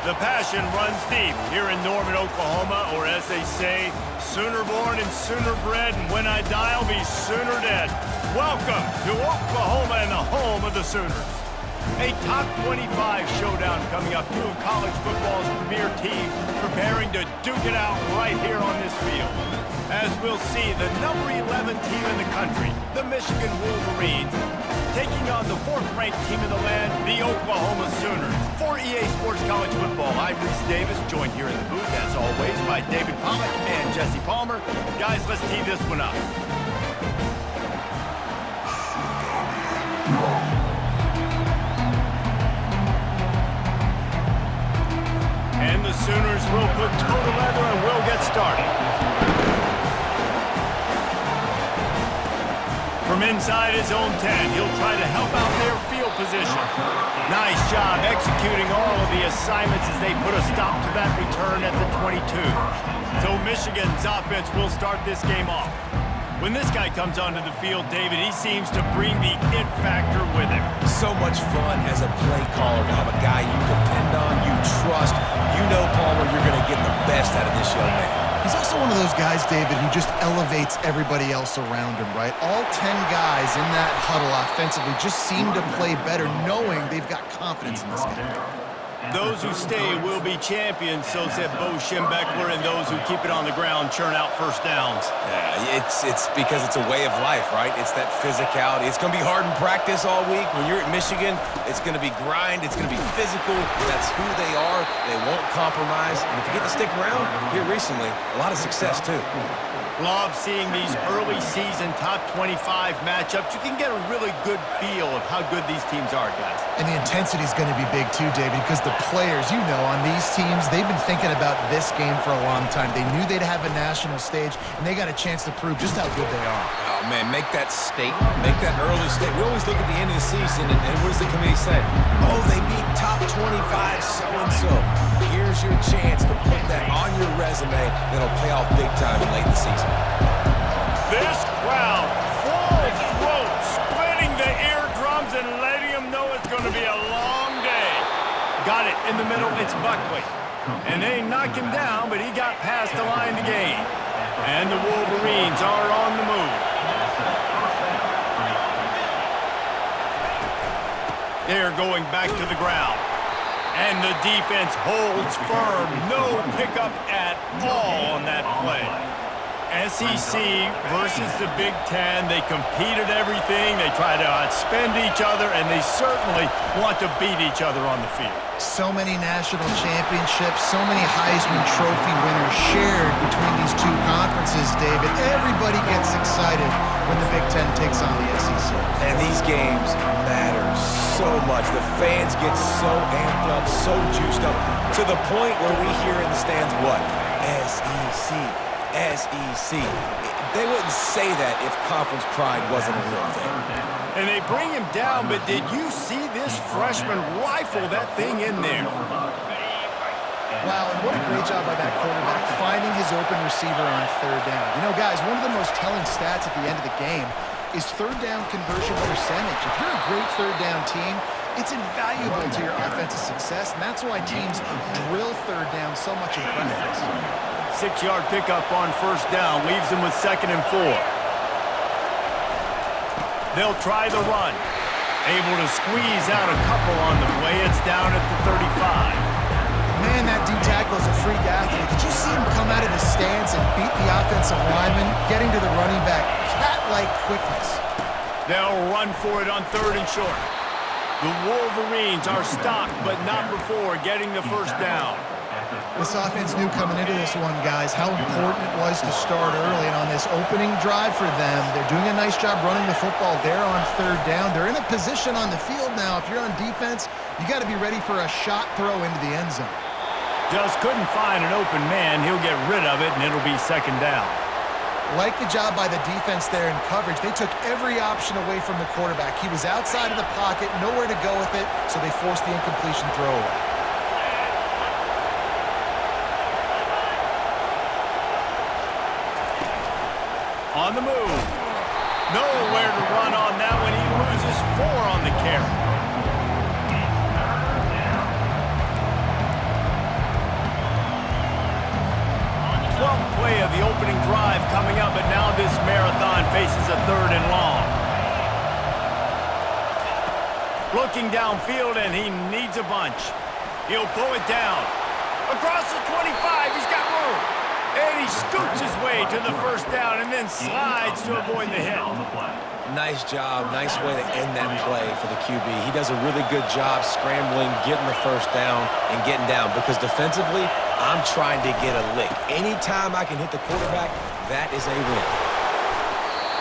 The passion runs deep here in Norman, Oklahoma, or as they say, sooner born and sooner bred, and when I die, I'll be sooner dead. Welcome to Oklahoma and the home of the Sooners. A top 25 showdown coming up. Two of college football's premier teams preparing to duke it out right here on this field. As we'll see, the number 11 team in the country, the Michigan Wolverines, taking on the fourth-ranked team in the land, the Oklahoma Sooners. For EA Sports College Football, I'm Reese Davis, joined here in the booth, as always, by David Pollack and Jesse Palmer. Guys, let's tee this one up. And the Sooners will put toe to leather and will get started. From inside his own 10, he'll try to help out their field position. Nice job executing all of the assignments as they put a stop to that return at the 22. So Michigan's offense will start this game off. When this guy comes onto the field, David, he seems to bring the it factor with him. So much fun as a play caller to have a guy you depend on, you trust. You know, Palmer, you're going to get the best out of this young man. He's also one of those guys, David, who just elevates everybody else around him, right? All 10 guys in that huddle offensively just seem to play better knowing they've got confidence in this guy. Those who stay will be champions, so said Bo Schembechler, and those who keep it on the ground churn out first downs. Yeah, it's because it's a way of life, right? It's that physicality. It's going to be hard in practice all week. When you're at Michigan, it's going to be grind. It's going to be physical. That's who they are. They won't compromise. And if you get to stick around here recently, a lot of success, too. Love seeing these early season top 25 matchups. You can get a really good feel of how good these teams are, guys. And the intensity is going to be big too, David, because the players, you know, on these teams, they've been thinking about this game for a long time. They knew they'd have a national stage, and they got a chance to prove just how good they are. Oh, man, make that statement. Make that early statement. We always look at the end of the season, and what does the committee say? Oh, they beat top 25 so-and-so. Here's your chance to put that on your resume that'll pay off big time late in the season. This crowd, full throat, splitting the eardrums and letting them know it's going to be a long day. Got it in the middle, it's Buckley. And they knocked him down, but he got past the line to gain. And the Wolverines are on the move. They're going back to the ground. And the defense holds firm. No pickup at all on that play. SEC versus the Big Ten. They compete at everything. They try to outspend each other, and they certainly want to beat each other on the field. So many national championships, so many Heisman Trophy winners shared between these two conferences, David. Everybody gets excited when the Big Ten takes on the SEC. And these games matter so much. The fans get so amped up, so juiced up, to the point where we hear in the stands what? SEC. SEC. They wouldn't say that if conference pride wasn't a real thing. And they bring him down, but did you see this freshman rifle that thing in there? Wow, and what a great job by that quarterback finding his open receiver on third down. You know, guys, one of the most telling stats at the end of the game is third down conversion percentage. If you're a great third down team, it's invaluable to your offensive success, and that's why teams drill third down so much in practice. 6-yard pickup on first down leaves them with 2nd and 4. They'll try the run. Able to squeeze out a couple on the play. It's down at the 35. Man, that D-tackle is a freak athlete. Did you see him come out of his stance and beat the offensive lineman, getting to the running back? Cat-like quickness. They'll run for it on 3rd and short. The Wolverines are stopped, but not before getting the first down. This offense knew coming into this one, guys, how important it was to start early. And on this opening drive for them, they're doing a nice job running the football there on 3rd down. They're in a position on the field now. If you're on defense, you got to be ready for a shot throw into the end zone. Just couldn't find an open man. He'll get rid of it, and it'll be 2nd down. Like the job by the defense there in coverage. They took every option away from the quarterback. He was outside of the pocket, nowhere to go with it, so they forced the incompletion throw away. On the move. Nowhere to run on that one. He loses 4 on the carry. 3rd and long. Looking downfield, and he needs a bunch. He'll pull it down. Across the 25, he's got room. And he scoots his way to the 1st down and then slides to avoid the hit. Nice job, nice way to end that play for the QB. He does a really good job scrambling, getting the 1st down, and getting down. Because defensively, I'm trying to get a lick. Anytime I can hit the quarterback, that is a win.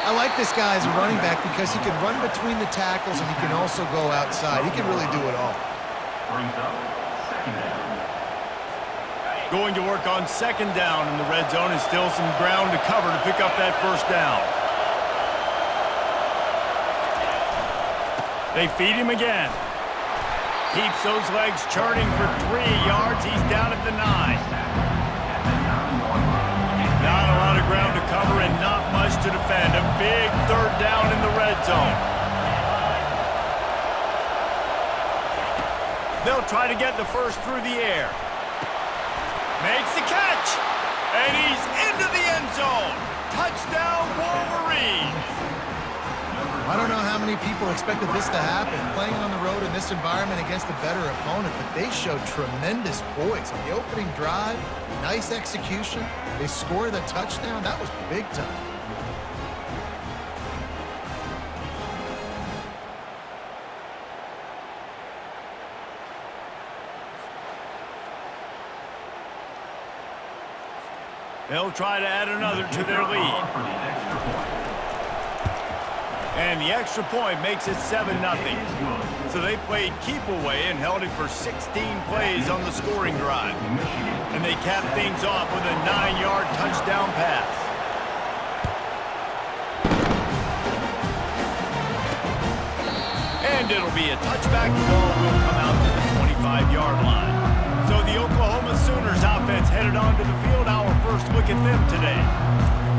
I like this guy as a running back because he can run between the tackles and he can also go outside. He can really do it all. Going to work on 2nd down in the red zone, and still some ground to cover to pick up that 1st down. They feed him again. Keeps those legs churning for 3 yards. He's down at the 9. Not a lot of ground to cover and not much to defend. A big 3rd down in the red zone. They'll try to get the 1st through the air. Makes the catch. And he's into the end zone. Touchdown, Wolverines. I don't know how many people expected this to happen, playing on the road in this environment against a better opponent, but they showed tremendous poise on the opening drive. Nice execution. They scored a touchdown. That was big time. They'll try to add another to their lead. And the extra point makes it 7-0. So they played keep away and held it for 16 plays on the scoring drive. And they capped things off with a 9-yard touchdown pass. And it'll be a touchback. The ball will come out to the 25-yard line. So the Oklahoma Sooners offense headed onto the field. Our first look at them today.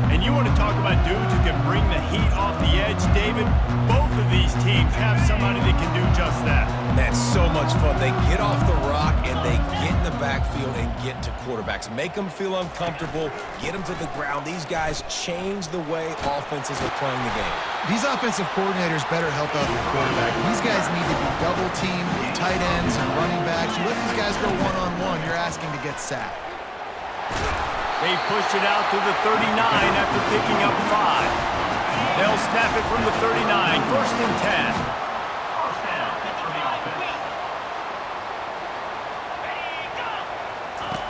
And you want to talk about dudes who can bring the heat off the edge, David? Both of these teams have somebody that can do just that. That's so much fun. They get off the rock and they get in the backfield and get to quarterbacks. Make them feel uncomfortable, get them to the ground. These guys change the way offenses are playing the game. These offensive coordinators better help out their quarterback. These guys need to be double-teamed with tight ends and running backs. You let these guys go one-on-one, you're asking to get sacked. They pushed it out to the 39 after picking up 5. They'll snap it from the 39, 1st and 10.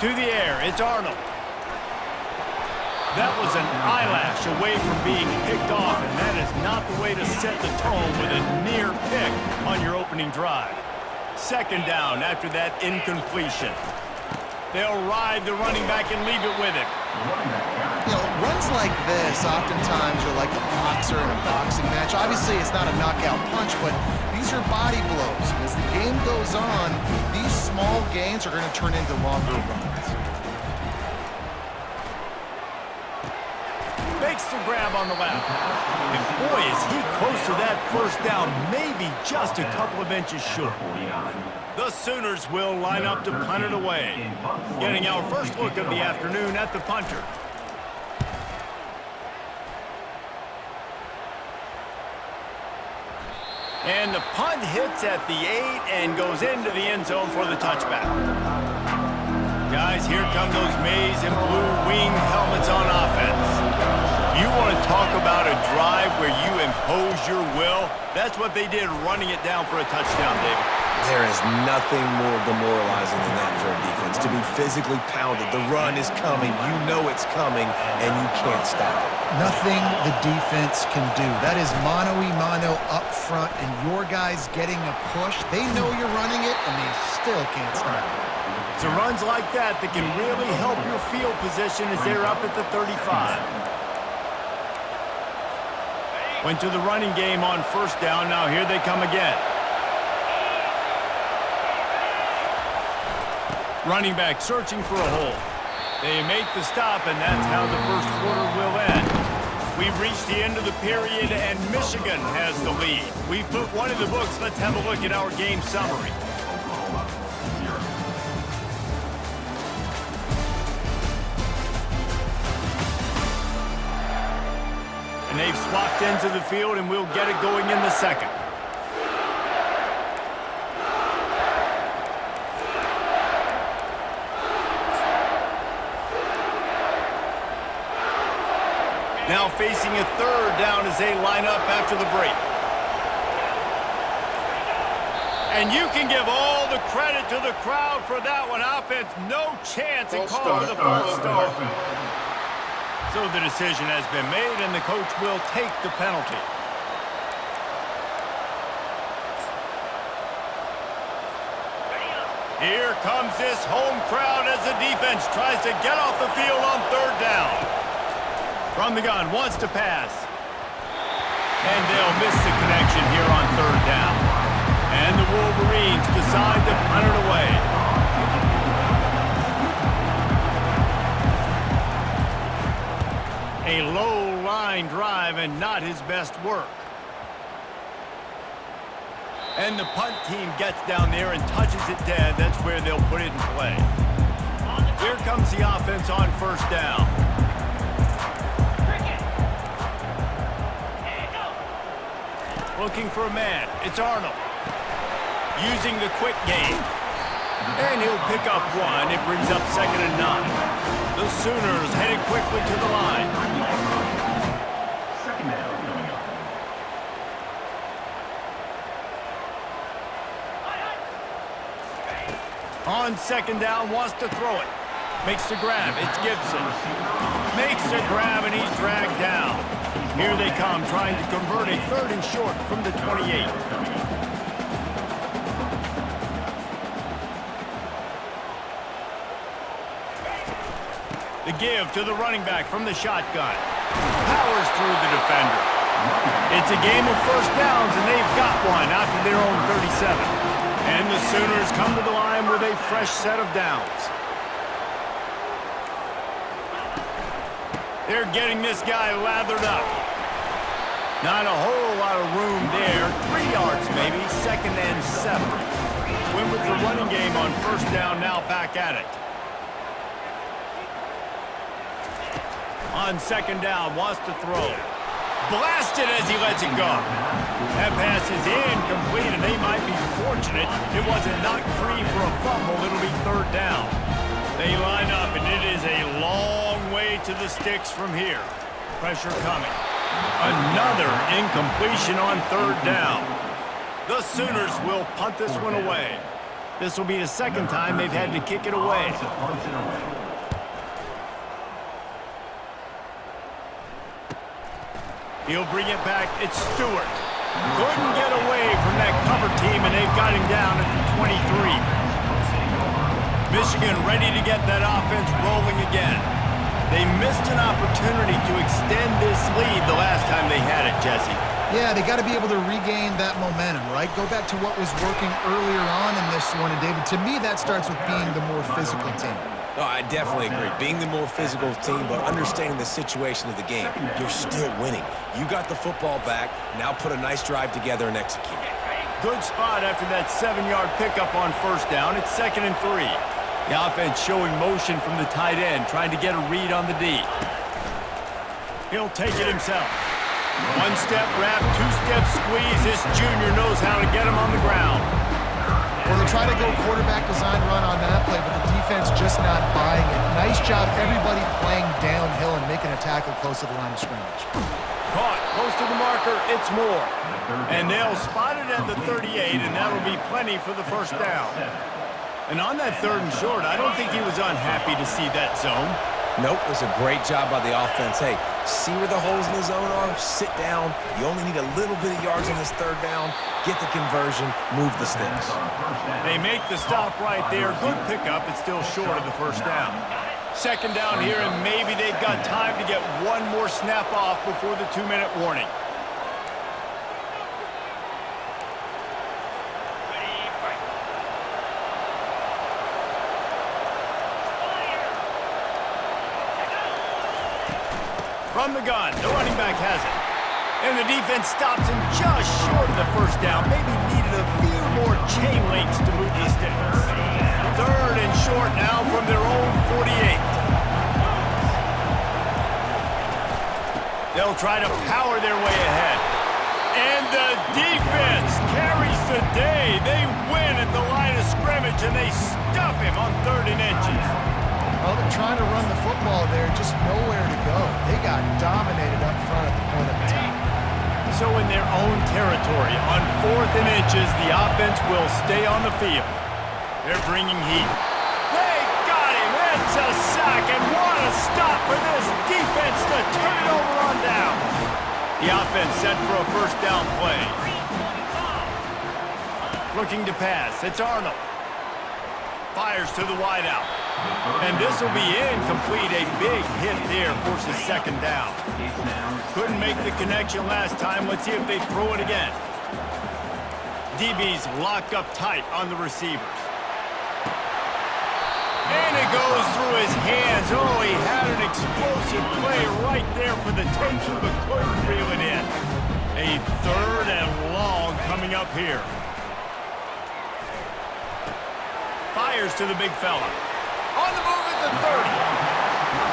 To the air, it's Arnold. That was an eyelash away from being picked off, and that is not the way to set the tone with a near pick on your opening drive. 2nd down after that incompletion. They'll ride the running back and leave it with him. You know, runs like this oftentimes are like a boxer in a boxing match. Obviously, it's not a knockout punch, but these are body blows. And as the game goes on, these small gains are going to turn into longer runs. Makes the grab on the left. And boy, is he close to that 1st down, maybe just a couple of inches short. The Sooners will line up to punt it away. Getting our first look of the afternoon at the punter. And the punt hits at the 8 and goes into the end zone for the touchback. Guys, here come those maize and blue winged helmets on offense. You want to talk about a drive where you impose your will? That's what they did, running it down for a touchdown, David. There is nothing more demoralizing than that for a defense. To be physically pounded. The run is coming. You know it's coming, and you can't stop it. Nothing the defense can do. That is mano-a-mano up front, and your guys getting a push. They know you're running it, and they still can't stop it. It's runs like that that can really help your field position as they're up at the 35. Went to the running game on 1st down. Now here they come again. Running back searching for a hole. They make the stop, and that's how the 1st quarter will end. We've reached the end of the period, and Michigan has the lead. We've put one in the books. Let's have a look at our game summary. And And they've swapped ends of the field, and we'll get it going in the second. Now facing a third down as they line up after the break. And you can give all the credit to the crowd for that one. Offense, no chance in calling for the false start. So the decision has been made, and the coach will take the penalty. Here comes this home crowd as the defense tries to get off the field on third down. From the gun, wants to pass. And they'll miss the connection here on third down. And the Wolverines decide to punt it away. A low-line drive and not his best work. And the punt team gets down there and touches it dead. That's where they'll put it in play. Here comes the offense on first down. Looking for a man. It's Arnold. Using the quick game. And he'll pick up one. It brings up 2nd and 9. The Sooners headed quickly to the line. Second down coming up. On 2nd down, wants to throw it. Makes the grab. It's Gibson. Makes the grab, and he's dragged down. Here they come, trying to convert a 3rd and short from the 28. The give to the running back from the shotgun. Powers through the defender. It's a game of first downs, and they've got one out to their own 37. And the Sooners come to the line with a fresh set of downs. They're getting this guy lathered up. Not a whole lot of room there. 3 yards maybe, 2nd and 7. Win with the running game on first down, now back at it. On 2nd down, wants to throw. Blasted as he lets it go. That pass is incomplete, and they might be fortunate it wasn't knocked free for a fumble. It'll be 3rd down. They line up, and it is a long way to the sticks from here. Pressure coming. Another incompletion on 3rd down. The Sooners will punt this one away. This will be the 2nd time they've had to kick it away. He'll bring it back. It's Stewart. Couldn't get away from that cover team, and they've got him down at the 23. Michigan ready to get that offense rolling again. They missed an opportunity to extend this lead the last time they had it, Jesse. Yeah, they got to be able to regain that momentum, right? Go back to what was working earlier on in this one. And, David, to me, that starts with being the more physical team. No, I definitely agree. Being the more physical team, but understanding the situation of the game, you're still winning. You got the football back. Now put a nice drive together and execute. Good spot after that 7-yard pickup on first down. It's 2nd and 3. The offense showing motion from the tight end, trying to get a read on the D. He'll take it himself. 1-step wrap, 2-step squeeze. This junior knows how to get him on the ground. Well, they try to go quarterback design run on that play, but the defense just not buying it. Nice job, everybody playing downhill and making a tackle close to the line of scrimmage. Caught close to the marker, it's Moore. And they'll spot it at the 38, and that'll be plenty for the first down. And on that 3rd and short, I don't think he was unhappy to see that zone. Nope, it was a great job by the offense. Hey, see where the holes in the zone are? Sit down. You only need a little bit of yards on this 3rd down. Get the conversion. Move the sticks. They make the stop right there. Good pickup. It's still short of the first down. 2nd down here, and maybe they've got time to get one more snap off before the 2-minute warning. From the gun, the running back has it. And the defense stops him just short of the first down. Maybe needed a few more chain links to move the sticks. 3rd and short now from their own 48. They'll try to power their way ahead. And the defense carries the day. They win at the line of scrimmage, and they stuff him on 3rd and inches. Well, they're trying to run the football there, just nowhere to go. They got dominated up front at the point of attack. So in their own territory, on 4th and inches, the offense will stay on the field. They're bringing heat. They got him. It's a sack, and what a stop for this defense to turn it over on down. The offense set for a 1st down play. Looking to pass. It's Arnold. Fires to the wideout. And this will be incomplete. A big hit there forces 2nd down. Couldn't make the connection last time. Let's see if they throw it again. DB's locked up tight on the receivers. And it goes through his hands. Oh, he had an explosive play right there for the taking, but couldn't reel it in. A 3rd and long coming up here. Fires to the big fella. On the move at the 30.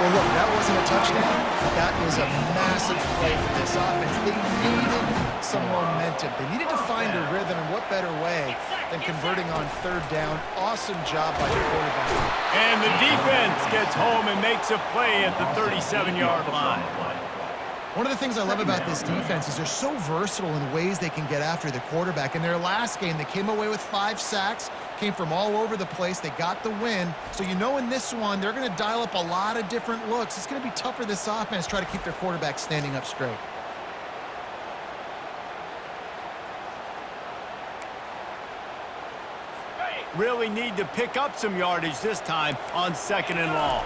Well, look, that wasn't a touchdown, but that was a massive play for this offense. They needed some momentum. They needed to find a rhythm, and what better way than converting on 3rd down. Awesome job by the quarterback. And the defense gets home and makes a play at the 37-yard line. One of the things I love about this defense is they're so versatile in ways they can get after the quarterback. In their last game, they came away with 5 sacks, came from all over the place. They got the win. So you know in this one, they're going to dial up a lot of different looks. It's going to be tough for this offense to try to keep their quarterback standing up straight. Really need to pick up some yardage this time on 2nd and long.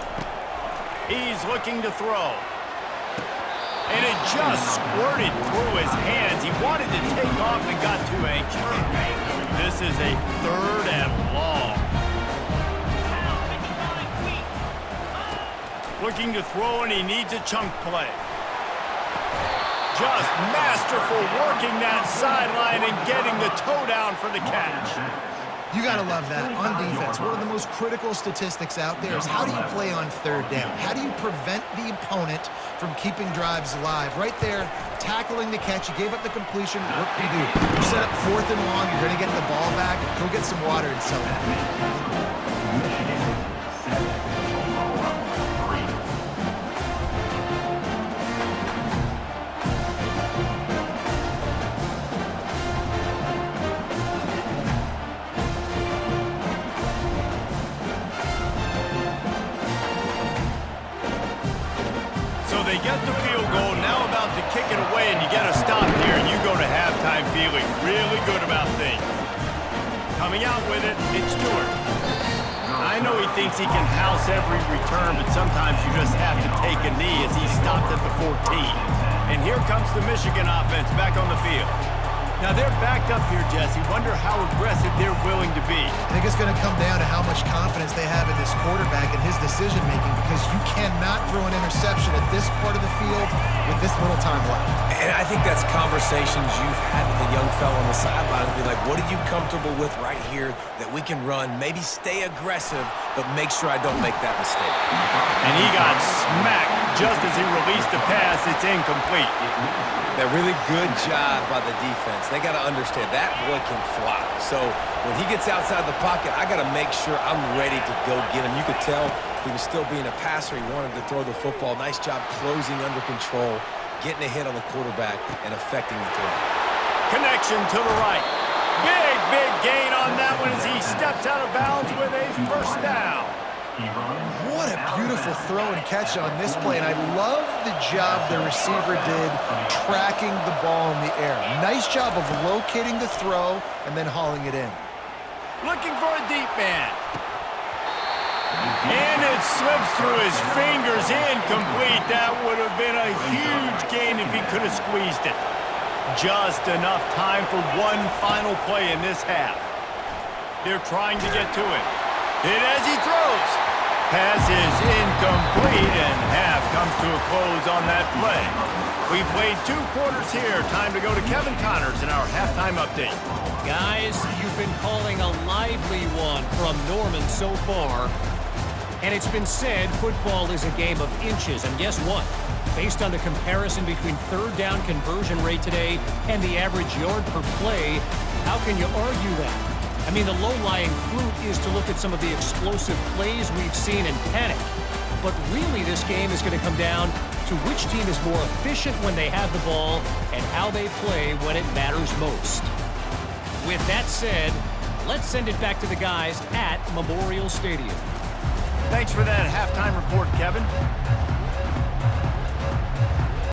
He's looking to throw. And it just squirted through his hands. He wanted to take off and got too anxious. This is a 3rd and long. Looking to throw, and he needs a chunk play. Just masterful working that sideline and getting the toe down for the catch. You got to love that on defense. One of the most critical statistics out there is how do you play on 3rd down? How do you prevent the opponent from keeping drives alive? Right there, tackling the catch. You gave up the completion. What do? You set up 4th and long. You're going to get the ball back. Go get some water and sell it. They get the field goal, now about to kick it away, and you get a stop here, and you go to halftime feeling really good about things. Coming out with it, it's Stewart. I know he thinks he can house every return, but sometimes you just have to take a knee as he stopped at the 14. And here comes the Michigan offense back on the field. Now they're backed up here, Jesse. Wonder how aggressive they're willing to be. I think it's going to come down to how much confidence they have in this quarterback and his decision-making, because you cannot throw an interception at this part of the field with this little time left. And I think that's conversations you've had with the young fella on the sideline and be like, what are you comfortable with right here that we can run? Maybe stay aggressive, but make sure I don't make that mistake. And he got smacked just as he released the pass. It's incomplete. That really good job by the defense. They got to understand that boy can fly. So when he gets outside the pocket, I got to make sure I'm ready to go get him. You could tell he was still being a passer. He wanted to throw the football. Nice job closing under control, getting a hit on the quarterback, and affecting the throw. Connection to the right. Big gain on that one as he steps out of bounds with a 1st down. What a beautiful throw and catch on this play, and I love the job the receiver did tracking the ball in the air. Nice job of locating the throw and then hauling it in. Looking for a deep man. And it slips through his fingers, incomplete. That would have been a huge gain if he could have squeezed it. Just enough time for one final play in this half. They're trying to get to it. Hit as he throws. Pass is incomplete, and half comes to a close on that play. We've played 2 quarters here. Time to go to Kevin Connors in our halftime update. Guys, you've been calling a lively one from Norman so far. And it's been said football is a game of inches. And guess what? Based on the comparison between third down conversion rate today and the average yard per play, how can you argue that? I mean, the low-lying fruit is to look at some of the explosive plays we've seen and panic. But really, this game is going to come down to which team is more efficient when they have the ball and how they play when it matters most. With that said, let's send it back to the guys at Memorial Stadium. Thanks for that halftime report, Kevin.